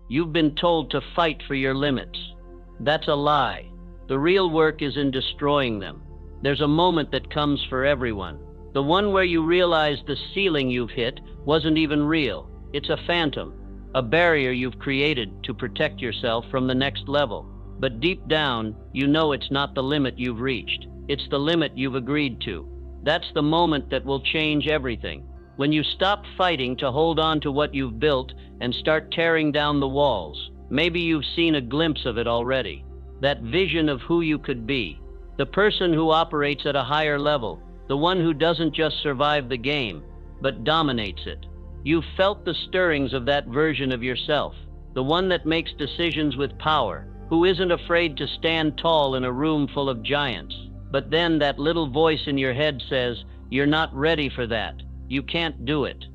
You've been told to fight for your limits. That's a lie. The real work is in destroying them. There's a moment that comes for everyone. The one where you realize the ceiling you've hit wasn't even real. It's a phantom, a barrier you've created to protect yourself from the next level. But deep down, you know it's not the limit you've reached. It's the limit you've agreed to. That's the moment that will change everything. When you stop fighting to hold on to what you've built and start tearing down the walls. Maybe you've seen a glimpse of it already. That vision of who you could be. The person who operates at a higher level. The one who doesn't just survive the game, but dominates it. You've felt the stirrings of that version of yourself. The one that makes decisions with power. Who isn't afraid to stand tall in a room full of giants. But then that little voice in your head says, "You're not ready for that. You can't do it."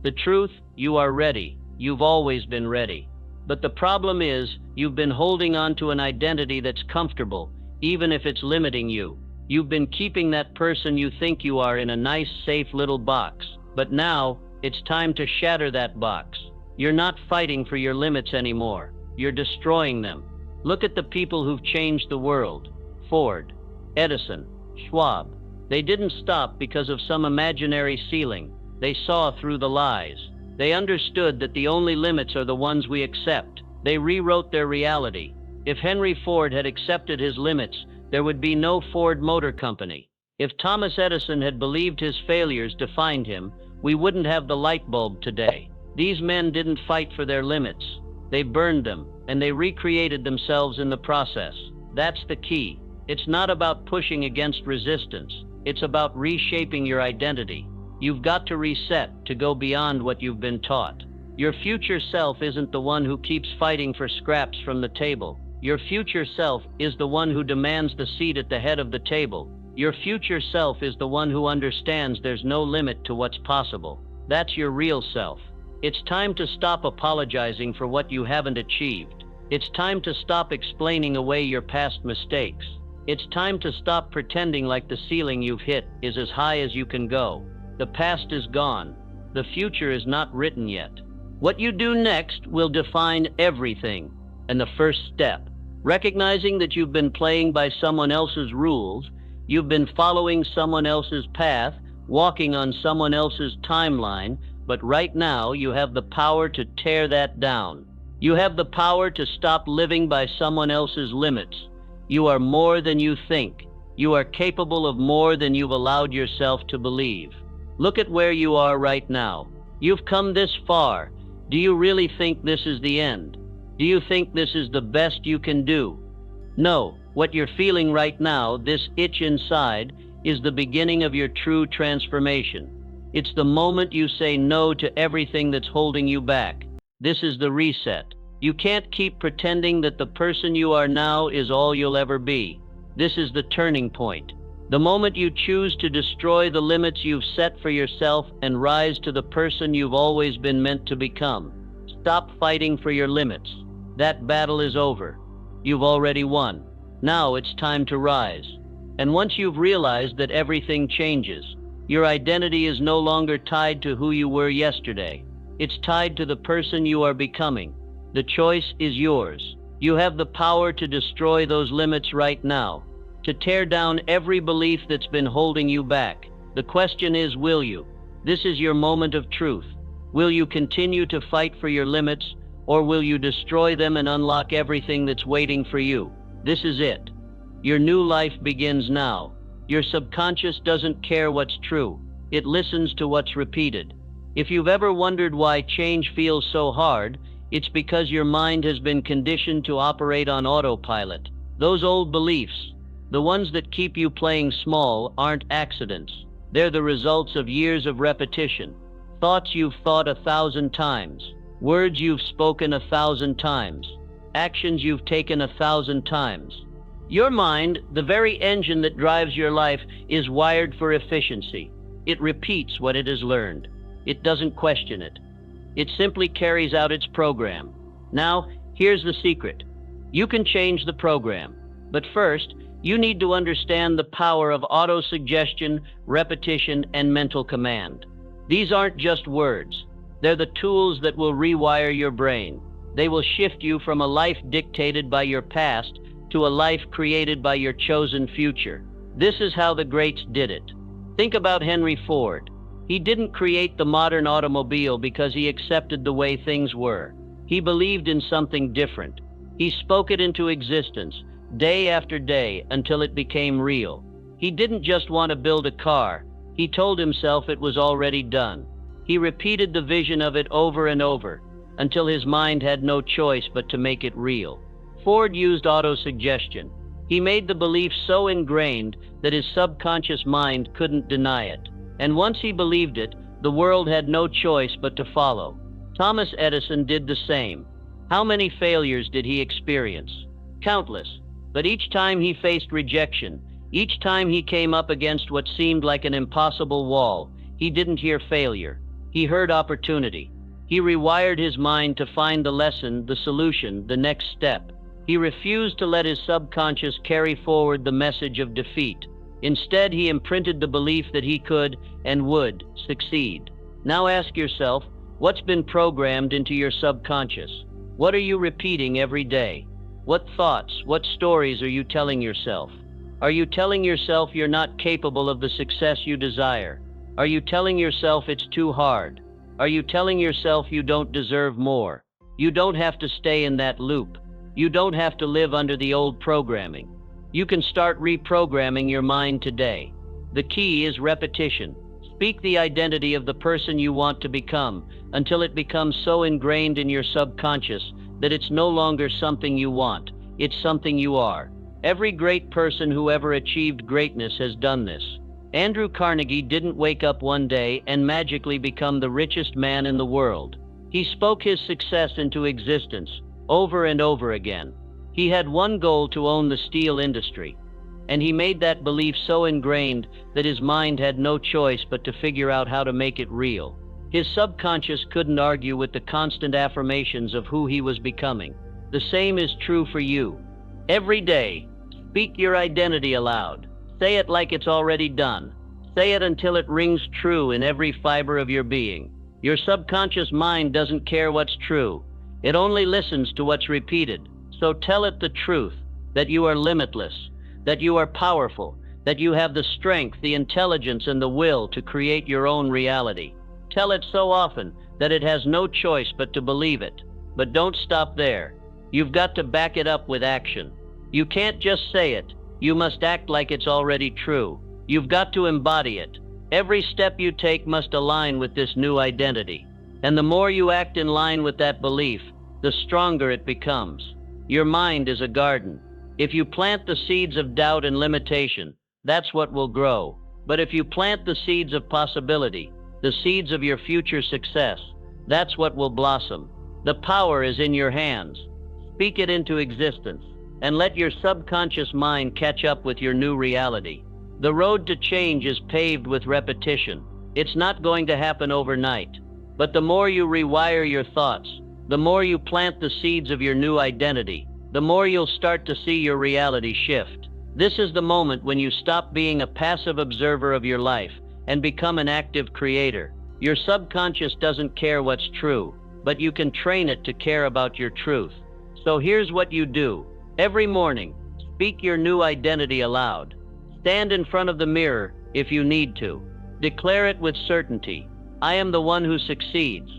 The truth, you are ready. You've always been ready. But the problem is, you've been holding on to an identity that's comfortable, even if it's limiting you. You've been keeping that person you think you are in a nice, safe little box. But now, it's time to shatter that box. You're not fighting for your limits anymore. You're destroying them. Look at the people who've changed the world. Ford, Edison, Schwab. They didn't stop because of some imaginary ceiling. They saw through the lies. They understood that the only limits are the ones we accept. They rewrote their reality. If Henry Ford had accepted his limits, there would be no Ford Motor Company. If Thomas Edison had believed his failures defined him, we wouldn't have the light bulb today. These men didn't fight for their limits. They burned them, and they recreated themselves in the process. That's the key. It's not about pushing against resistance. It's about reshaping your identity. You've got to reset to go beyond what you've been taught. Your future self isn't the one who keeps fighting for scraps from the table. Your future self is the one who demands the seat at the head of the table. Your future self is the one who understands there's no limit to what's possible. That's your real self. It's time to stop apologizing for what you haven't achieved. It's time to stop explaining away your past mistakes. It's time to stop pretending like the ceiling you've hit is as high as you can go. The past is gone. The future is not written yet. What you do next will define everything. And the first step, recognizing that you've been playing by someone else's rules, you've been following someone else's path, walking on someone else's timeline, but right now you have the power to tear that down. You have the power to stop living by someone else's limits. You are more than you think. You are capable of more than you've allowed yourself to believe. Look at where you are right now. You've come this far. Do you really think this is the end? Do you think this is the best you can do? No, what you're feeling right now, this itch inside, is the beginning of your true transformation. It's the moment you say no to everything that's holding you back. This is the reset. You can't keep pretending that the person you are now is all you'll ever be. This is the turning point. The moment you choose to destroy the limits you've set for yourself and rise to the person you've always been meant to become. Stop fighting for your limits. That battle is over. You've already won. Now it's time to rise. And once you've realized that everything changes, your identity is no longer tied to who you were yesterday. It's tied to the person you are becoming. The choice is yours. You have the power to destroy those limits right now, to tear down every belief that's been holding you back. The question is, will you? This is your moment of truth. Will you continue to fight for your limits, or will you destroy them and unlock everything that's waiting for you? This is it. Your new life begins now. Your subconscious doesn't care what's true. It listens to what's repeated. If you've ever wondered why change feels so hard, it's because your mind has been conditioned to operate on autopilot. Those old beliefs, the ones that keep you playing small, aren't accidents. They're the results of years of repetition. Thoughts you've thought 1,000 times. Words you've spoken 1,000 times. Actions you've taken 1,000 times. Your mind, the very engine that drives your life, is wired for efficiency. It repeats what it has learned. It doesn't question it. It simply carries out its program. Now, here's the secret. You can change the program. But first, you need to understand the power of auto-suggestion, repetition, and mental command. These aren't just words. They're the tools that will rewire your brain. They will shift you from a life dictated by your past to a life created by your chosen future. This is how the greats did it. Think about Henry Ford. He didn't create the modern automobile because he accepted the way things were. He believed in something different. He spoke it into existence, day after day, until it became real. He didn't just want to build a car. He told himself it was already done. He repeated the vision of it over and over, until his mind had no choice but to make it real. Ford used autosuggestion. He made the belief so ingrained that his subconscious mind couldn't deny it. And once he believed it, the world had no choice but to follow. Thomas Edison did the same. How many failures did he experience? Countless. But each time he faced rejection, each time he came up against what seemed like an impossible wall, he didn't hear failure. He heard opportunity. He rewired his mind to find the lesson, the solution, the next step. He refused to let his subconscious carry forward the message of defeat. Instead, he imprinted the belief that he could and would succeed. Now ask yourself, what's been programmed into your subconscious? What are you repeating every day? What thoughts, what stories are you telling yourself? Are you telling yourself you're not capable of the success you desire? Are you telling yourself it's too hard? Are you telling yourself you don't deserve more? You don't have to stay in that loop. You don't have to live under the old programming. You can start reprogramming your mind today. The key is repetition. Speak the identity of the person you want to become until it becomes so ingrained in your subconscious that it's no longer something you want, it's something you are. Every great person who ever achieved greatness has done this. Andrew Carnegie didn't wake up one day and magically become the richest man in the world. He spoke his success into existence over and over again. He had one goal: to own the steel industry. And he made that belief so ingrained that his mind had no choice but to figure out how to make it real. His subconscious couldn't argue with the constant affirmations of who he was becoming. The same is true for you. Every day, speak your identity aloud. Say it like it's already done. Say it until it rings true in every fiber of your being. Your subconscious mind doesn't care what's true. It only listens to what's repeated. So tell it the truth, that you are limitless, that you are powerful, that you have the strength, the intelligence, and the will to create your own reality. Tell it so often that it has no choice but to believe it. But don't stop there. You've got to back it up with action. You can't just say it. You must act like it's already true. You've got to embody it. Every step you take must align with this new identity. And the more you act in line with that belief, the stronger it becomes. Your mind is a garden. If you plant the seeds of doubt and limitation, that's what will grow. But if you plant the seeds of possibility, the seeds of your future success, that's what will blossom. The power is in your hands. Speak it into existence, and let your subconscious mind catch up with your new reality. The road to change is paved with repetition. It's not going to happen overnight. But the more you rewire your thoughts, the more you plant the seeds of your new identity, the more you'll start to see your reality shift. This is the moment when you stop being a passive observer of your life and become an active creator. Your subconscious doesn't care what's true, but you can train it to care about your truth. So here's what you do. Every morning, speak your new identity aloud. Stand in front of the mirror if you need to. Declare it with certainty. I am the one who succeeds.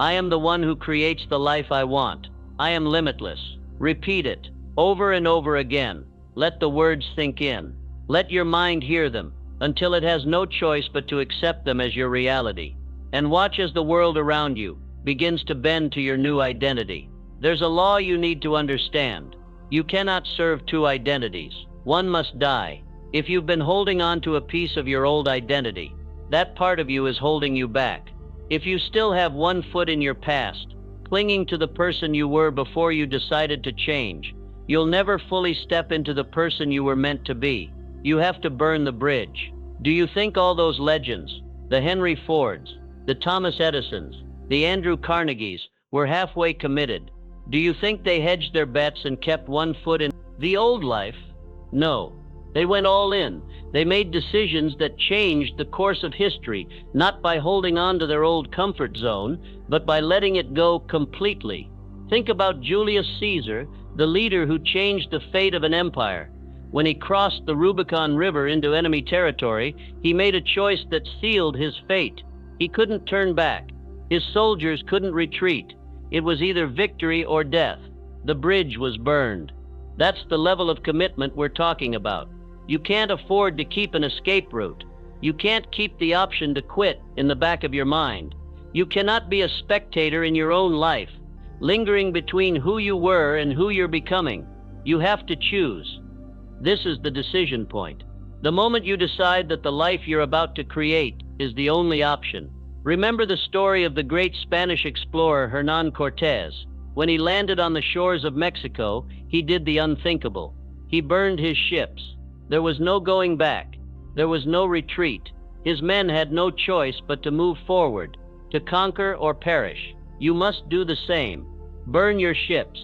I am the one who creates the life I want. I am limitless. Repeat it over and over again. Let the words sink in. Let your mind hear them until it has no choice but to accept them as your reality. And watch as the world around you begins to bend to your new identity. There's a law you need to understand. You cannot serve two identities. One must die. If you've been holding on to a piece of your old identity, that part of you is holding you back. If you still have one foot in your past, clinging to the person you were before you decided to change, you'll never fully step into the person you were meant to be. You have to burn the bridge. Do you think all those legends, the Henry Fords, the Thomas Edisons, the Andrew Carnegies, were halfway committed? Do you think they hedged their bets and kept one foot in the old life? No. They went all in. They made decisions that changed the course of history, not by holding on to their old comfort zone, but by letting it go completely. Think about Julius Caesar, the leader who changed the fate of an empire. When he crossed the Rubicon River into enemy territory, he made a choice that sealed his fate. He couldn't turn back. His soldiers couldn't retreat. It was either victory or death. The bridge was burned. That's the level of commitment we're talking about. You can't afford to keep an escape route. You can't keep the option to quit in the back of your mind. You cannot be a spectator in your own life, lingering between who you were and who you're becoming. You have to choose. This is the decision point. The moment you decide that the life you're about to create is the only option. Remember the story of the great Spanish explorer Hernán Cortés. When he landed on the shores of Mexico, he did the unthinkable. He burned his ships. There was no going back. There was no retreat. His men had no choice but to move forward, to conquer or perish. You must do the same. Burn your ships.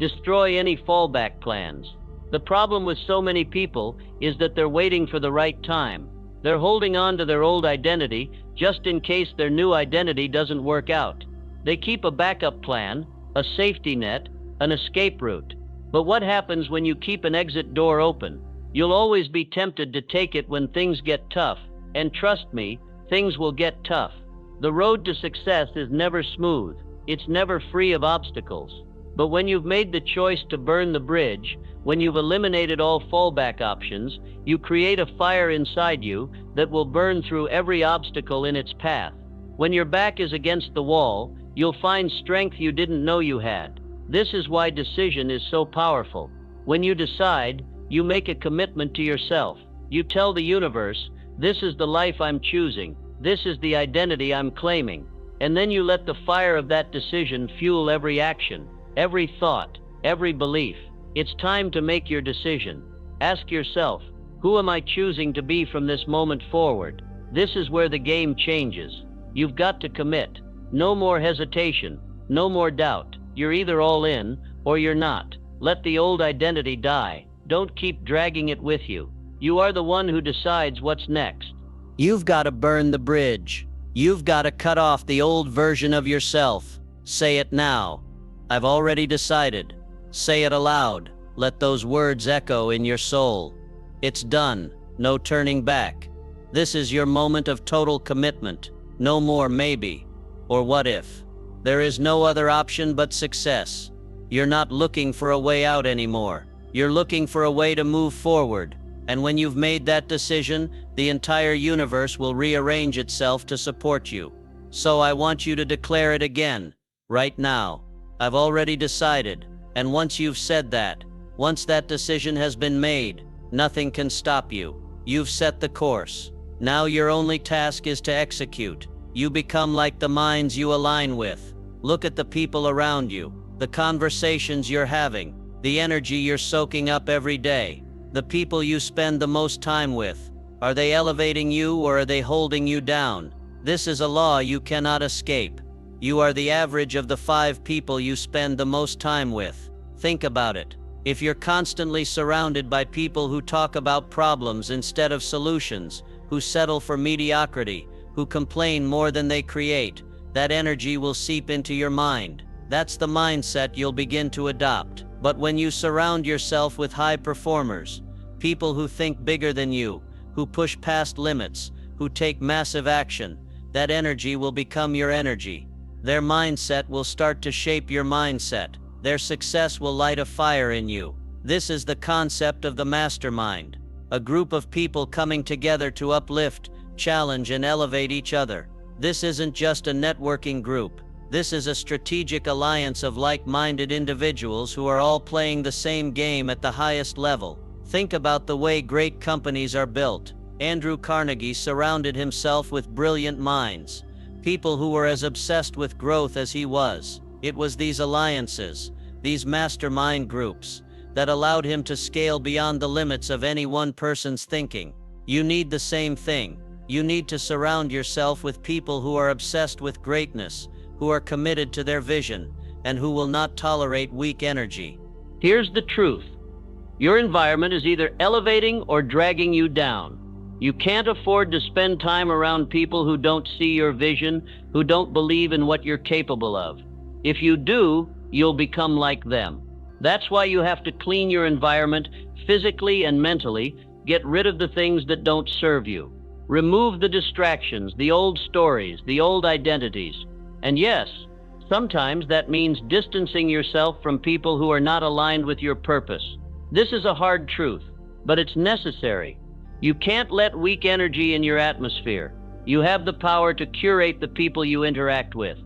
Destroy any fallback plans. The problem with so many people is that they're waiting for the right time. They're holding on to their old identity just in case their new identity doesn't work out. They keep a backup plan, a safety net, an escape route. But what happens when you keep an exit door open? You'll always be tempted to take it when things get tough. And trust me, things will get tough. The road to success is never smooth. It's never free of obstacles. But when you've made the choice to burn the bridge, when you've eliminated all fallback options, you create a fire inside you that will burn through every obstacle in its path. When your back is against the wall, you'll find strength you didn't know you had. This is why decision is so powerful. When you decide, you make a commitment to yourself. You tell the universe, this is the life I'm choosing. This is the identity I'm claiming. And then you let the fire of that decision fuel every action, every thought, every belief. It's time to make your decision. Ask yourself, who am I choosing to be from this moment forward? This is where the game changes. You've got to commit. No more hesitation, no more doubt. You're either all in or you're not. Let the old identity die. Don't keep dragging it with you. You are the one who decides what's next. You've got to burn the bridge. You've got to cut off the old version of yourself. Say it now. I've already decided. Say it aloud. Let those words echo in your soul. It's done. No turning back. This is your moment of total commitment. No more maybe or what if. There is no other option but success. You're not looking for a way out anymore. You're looking for a way to move forward. And when you've made that decision, the entire universe will rearrange itself to support you. So I want you to declare it again, right now. I've already decided. And once you've said that, once that decision has been made, nothing can stop you. You've set the course. Now your only task is to execute. You become like the minds you align with. Look at the people around you, the conversations you're having, the energy you're soaking up every day, the people you spend the most time with. Are they elevating you or are they holding you down? This is a law you cannot escape. You are the average of the 5 people you spend the most time with. Think about it. If you're constantly surrounded by people who talk about problems instead of solutions, who settle for mediocrity, who complain more than they create, that energy will seep into your mind. That's the mindset you'll begin to adopt. But when you surround yourself with high performers, people who think bigger than you, who push past limits, who take massive action, that energy will become your energy. Their mindset will start to shape your mindset. Their success will light a fire in you. This is the concept of the mastermind, a group of people coming together to uplift, challenge, and elevate each other. This isn't just a networking group. This is a strategic alliance of like-minded individuals who are all playing the same game at the highest level. Think about the way great companies are built. Andrew Carnegie surrounded himself with brilliant minds, people who were as obsessed with growth as he was. It was these alliances, these mastermind groups, that allowed him to scale beyond the limits of any one person's thinking. You need the same thing. You need to surround yourself with people who are obsessed with greatness, who are committed to their vision, and who will not tolerate weak energy. Here's the truth. Your environment is either elevating or dragging you down. You can't afford to spend time around people who don't see your vision, who don't believe in what you're capable of. If you do, you'll become like them. That's why you have to clean your environment physically and mentally, get rid of the things that don't serve you. Remove the distractions, the old stories, the old identities. And yes, sometimes that means distancing yourself from people who are not aligned with your purpose. This is a hard truth, but it's necessary. You can't let weak energy in your atmosphere. You have the power to curate the people you interact with.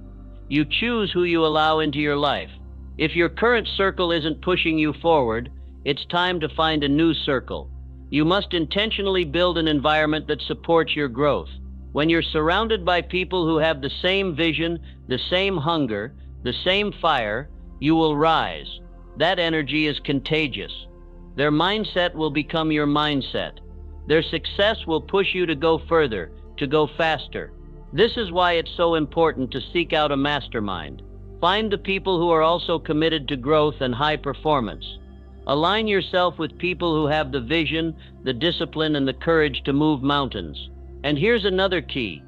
You choose who you allow into your life. If your current circle isn't pushing you forward, it's time to find a new circle. You must intentionally build an environment that supports your growth. When you're surrounded by people who have the same vision, the same hunger, the same fire, you will rise. That energy is contagious. Their mindset will become your mindset. Their success will push you to go further, to go faster. This is why it's so important to seek out a mastermind. Find the people who are also committed to growth and high performance. Align yourself with people who have the vision, the discipline, and the courage to move mountains. And here's another key.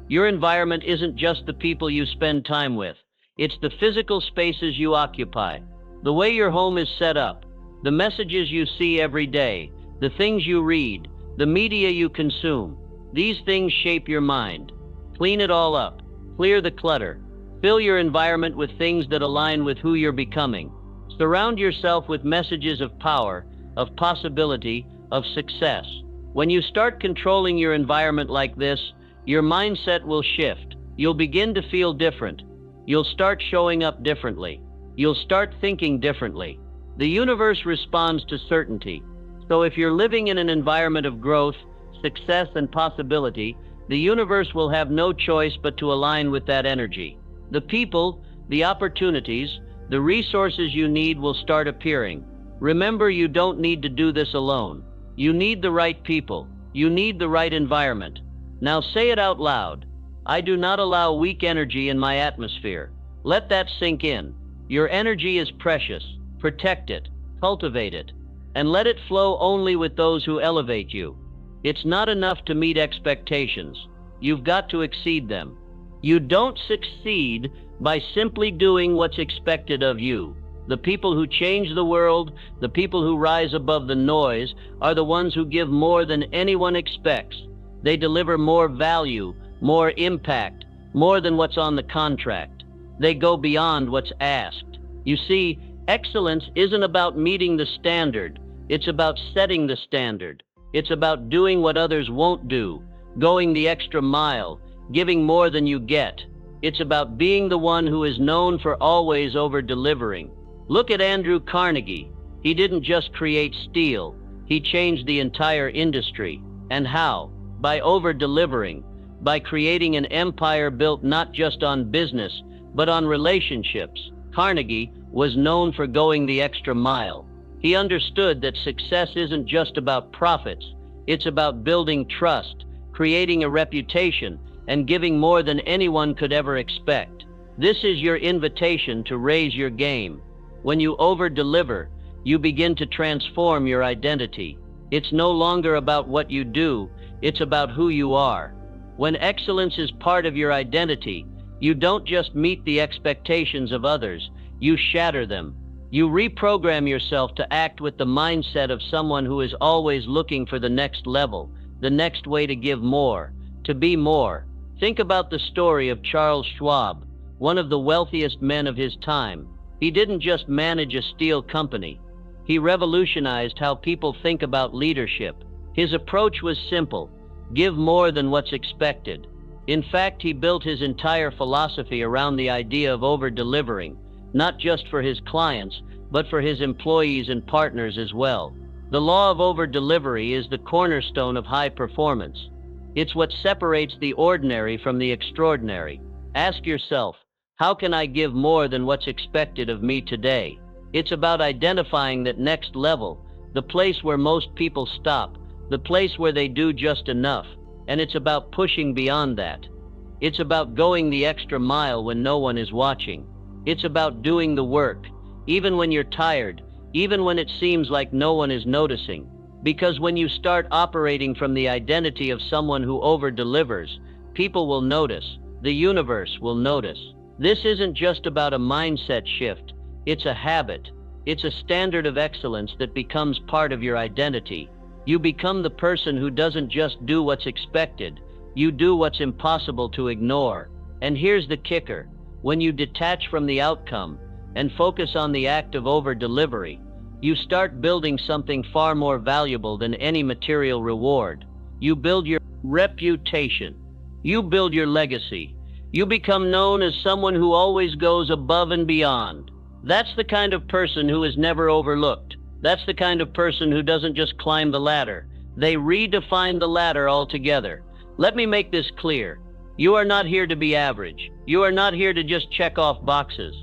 Your environment isn't just the people you spend time with. It's the physical spaces you occupy. The way your home is set up, the messages you see every day, the things you read, the media you consume. These things shape your mind. Clean it all up. Clear the clutter. Fill your environment with things that align with who you're becoming. Surround yourself with messages of power, of possibility, of success. When you start controlling your environment like this, your mindset will shift. You'll begin to feel different. You'll start showing up differently. You'll start thinking differently. The universe responds to certainty. So if you're living in an environment of growth, success, and possibility, the universe will have no choice but to align with that energy. The people, the opportunities, the resources you need will start appearing. Remember, you don't need to do this alone. You need the right people. You need the right environment. Now say it out loud. I do not allow weak energy in my atmosphere. Let that sink in. Your energy is precious. Protect it, cultivate it, and let it flow only with those who elevate you. It's not enough to meet expectations. You've got to exceed them. You don't succeed by simply doing what's expected of you. The people who change the world, the people who rise above the noise, are the ones who give more than anyone expects. They deliver more value, more impact, more than what's on the contract. They go beyond what's asked. You see, excellence isn't about meeting the standard. It's about setting the standard. It's about doing what others won't do, going the extra mile, giving more than you get. It's about being the one who is known for always over-delivering. Look at Andrew Carnegie. He didn't just create steel. He changed the entire industry. And how? By over-delivering, by creating an empire built not just on business, but on relationships. Carnegie was known for going the extra mile. He understood that success isn't just about profits. It's about building trust, creating a reputation, and giving more than anyone could ever expect. This is your invitation to raise your game. When you over-deliver, you begin to transform your identity. It's no longer about what you do, it's about who you are. When excellence is part of your identity, you don't just meet the expectations of others, you shatter them. You reprogram yourself to act with the mindset of someone who is always looking for the next level, the next way to give more, to be more. Think about the story of Charles Schwab, one of the wealthiest men of his time. He didn't just manage a steel company. He revolutionized how people think about leadership. His approach was simple: give more than what's expected. In fact, he built his entire philosophy around the idea of over-delivering, not just for his clients, but for his employees and partners as well. The law of over-delivery is the cornerstone of high performance. It's what separates the ordinary from the extraordinary. Ask yourself, how can I give more than what's expected of me today? It's about identifying that next level, the place where most people stop, the place where they do just enough, and it's about pushing beyond that. It's about going the extra mile when no one is watching. It's about doing the work, even when you're tired, even when it seems like no one is noticing. Because when you start operating from the identity of someone who over-delivers, people will notice, the universe will notice. This isn't just about a mindset shift, It's a habit. It's a standard of excellence that becomes part of your identity. You become the person who doesn't just do what's expected, you do what's impossible to ignore. And here's the kicker. When you detach from the outcome and focus on the act of over-delivery, you start building something far more valuable than any material reward. You build your reputation. You build your legacy. You become known as someone who always goes above and beyond. That's the kind of person who is never overlooked. That's the kind of person who doesn't just climb the ladder. They redefine the ladder altogether. Let me make this clear. You are not here to be average. You are not here to just check off boxes.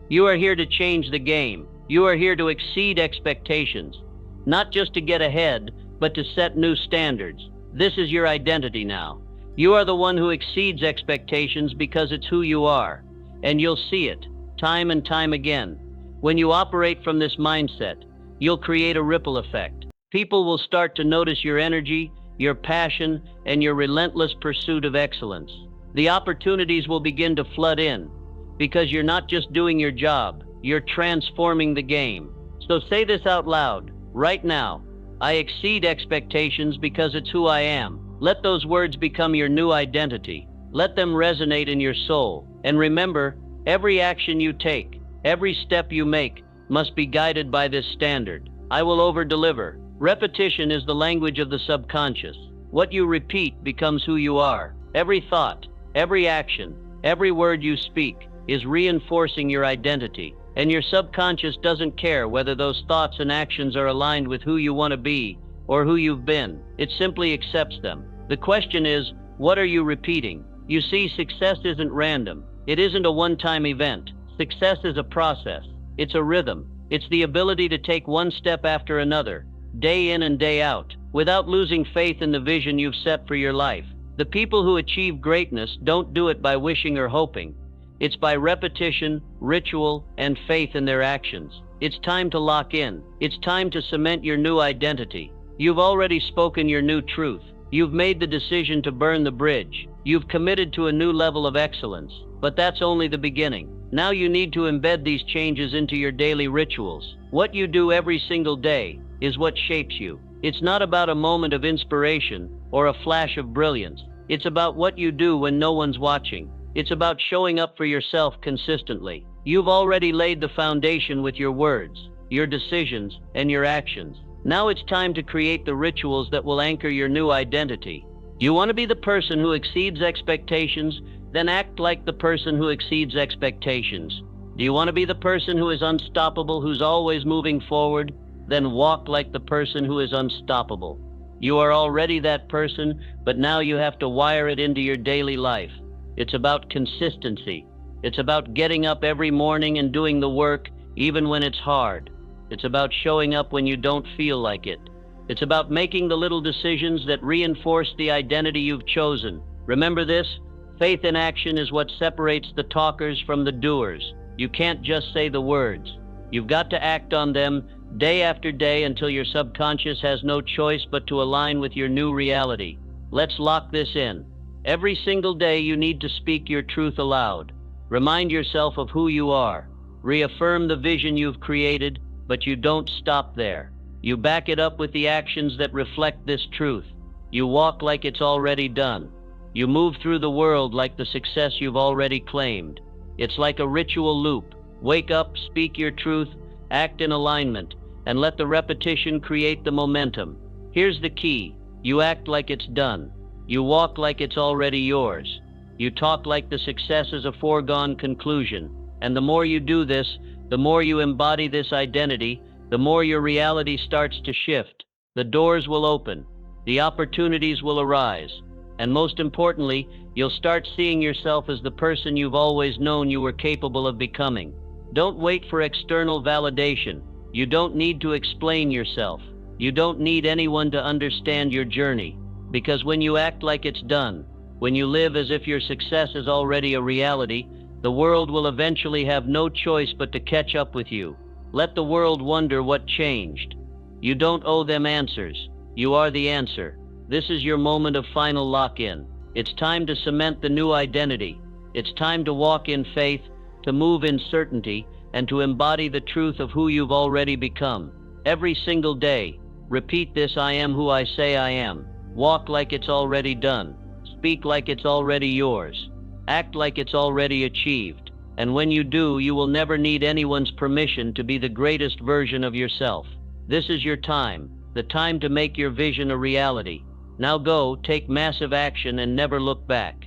You are here to change the game. You are here to exceed expectations. Not just to get ahead, but to set new standards. This is your identity now. You are the one who exceeds expectations because it's who you are. And you'll see it, time and time again. When you operate from this mindset, you'll create a ripple effect. People will start to notice your energy, your passion, and your relentless pursuit of excellence. The opportunities will begin to flood in, because you're not just doing your job, you're transforming the game. So say this out loud, right now. I exceed expectations because it's who I am. Let those words become your new identity. Let them resonate in your soul. And remember, every action you take, every step you make, must be guided by this standard. I will over-deliver. Repetition is the language of the subconscious. What you repeat becomes who you are. Every thought, every action, every word you speak is reinforcing your identity. And your subconscious doesn't care whether those thoughts and actions are aligned with who you want to be or who you've been. It simply accepts them. The question is, what are you repeating? You see, success isn't random. It isn't a one-time event. Success is a process. It's a rhythm. It's the ability to take one step after another, day in and day out, without losing faith in the vision you've set for your life. The people who achieve greatness don't do it by wishing or hoping. It's by repetition, ritual, and faith in their actions. It's time to lock in. It's time to cement your new identity. You've already spoken your new truth. You've made the decision to burn the bridge. You've committed to a new level of excellence. But that's only the beginning. Now you need to embed these changes into your daily rituals. What you do every single day is what shapes you. It's not about a moment of inspiration or a flash of brilliance. It's about what you do when no one's watching. It's about showing up for yourself consistently. You've already laid the foundation with your words, your decisions, and your actions. Now it's time to create the rituals that will anchor your new identity. You want to be the person who exceeds expectations? Then act like the person who exceeds expectations. Do you want to be the person who is unstoppable, who's always moving forward? Then walk like the person who is unstoppable. You are already that person, but now you have to wire it into your daily life. It's about consistency. It's about getting up every morning and doing the work, even when it's hard. It's about showing up when you don't feel like it. It's about making the little decisions that reinforce the identity you've chosen. Remember this? Faith in action is what separates the talkers from the doers. You can't just say the words. You've got to act on them day after day until your subconscious has no choice but to align with your new reality. Let's lock this in. Every single day you need to speak your truth aloud. Remind yourself of who you are. Reaffirm the vision you've created, but you don't stop there. You back it up with the actions that reflect this truth. You walk like it's already done. You move through the world like the success you've already claimed. It's like a ritual loop. Wake up, speak your truth, act in alignment, and let the repetition create the momentum. Here's the key. You act like it's done. You walk like it's already yours. You talk like the success is a foregone conclusion. And the more you do this, the more you embody this identity, the more your reality starts to shift. The doors will open. The opportunities will arise. And most importantly, you'll start seeing yourself as the person you've always known you were capable of becoming. Don't wait for external validation. You don't need to explain yourself. You don't need anyone to understand your journey. Because when you act like it's done, when you live as if your success is already a reality, the world will eventually have no choice but to catch up with you. Let the world wonder what changed. You don't owe them answers. You are the answer. This is your moment of final lock-in. It's time to cement the new identity. It's time to walk in faith, to move in certainty, and to embody the truth of who you've already become. Every single day, repeat this: I am who I say I am. Walk like it's already done. Speak like it's already yours. Act like it's already achieved. And when you do, you will never need anyone's permission to be the greatest version of yourself. This is your time, the time to make your vision a reality. Now go, take massive action, and never look back.